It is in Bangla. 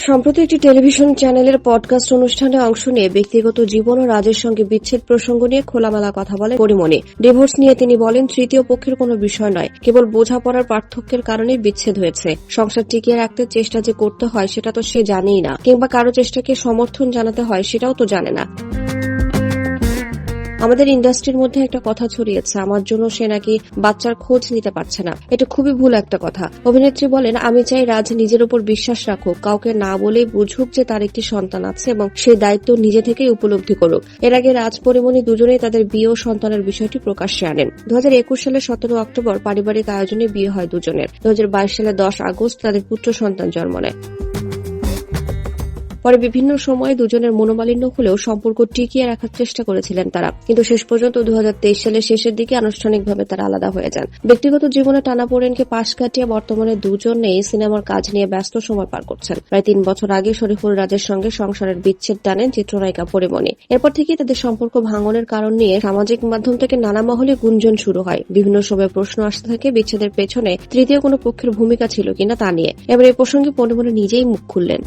সম্প্রতি একটি টেলিভিশন চ্যানেলের পডকাস্ট অনুষ্ঠানে অংশ নিয়ে ব্যক্তিগত জীবন ও রাজের সঙ্গে বিচ্ছেদ প্রসঙ্গ নিয়ে খোলামেলা কথা বলেন পরিমণি। ডিভোর্স নিয়ে তিনি বলেন, তৃতীয় পক্ষের কোনো বিষয় নয়, কেবল বোঝাপড়ার পার্থক্যের কারণে বিচ্ছেদ হয়েছে। সংসার টিকিয়ে রাখতে চেষ্টা যে করতে হয় সেটা তো সে জানেই না, কিংবা কারো চেষ্টাকে সমর্থন জানাতে হয় সেটাও তো জানে না। আমাদের ইন্ডাস্ট্রির মধ্যে একটা কথা ছড়িয়েছে, আমার জন্য সে নাকি বাচ্চার খোঁজ নিতে পারছে না। এটা খুবই ভুল একটা কথা। অভিনেত্রী বলেন, আমি চাই রাজ নিজের উপর বিশ্বাস রাখুক, কাউকে না বলেই বুঝুক যে তার একটি সন্তান আছে এবং সেই দায়িত্ব নিজে থেকেই উপলব্ধি করুক। এর আগে রাজ পরিমণি দুজনেই তাদের বিয়ে ও সন্তানের বিষয়টি প্রকাশ্যে আনেন। 2021 সালের 17 অক্টোবর পারিবারিক আয়োজনে বিয়ে হয় দুজনের। 2022 সালের 10 আগস্ট তাদের পুত্র সন্তান জন্ম নেয়। পরে বিভিন্ন সময়ে দুজনের মনোমালিন্য হলেও সম্পর্ক টিকিয়ে রাখার চেষ্টা করেছিলেন তারা, কিন্তু শেষ পর্যন্ত 2023 সালের শেষের দিকে আনুষ্ঠানিকভাবে তারা আলাদা হয়ে যান। ব্যক্তিগত জীবনে টানাপোড়েনকে পাশ কাটিয়ে বর্তমানে দুজনেই সিনেমার কাজ নিয়ে ব্যস্ত সময় পার করছেন। প্রায় 3 বছর আগে শরীফুল রাজের সঙ্গে সংসারের বিচ্ছেদ টানেন চিত্রনায়িকা পরিমণি। এরপর থেকেই তাদের সম্পর্ক ভাঙনের কারণ নিয়ে সামাজিক মাধ্যম থেকে নানা মহলে গুঞ্জন শুরু হয়। বিভিন্ন সময় প্রশ্ন আসতে থাকে বিচ্ছেদের পেছনে তৃতীয় কোনো পক্ষের ভূমিকা ছিল কিনা তা নিয়ে। এবার এই প্রসঙ্গে পরিমণি নিজেই মুখ খুললেন।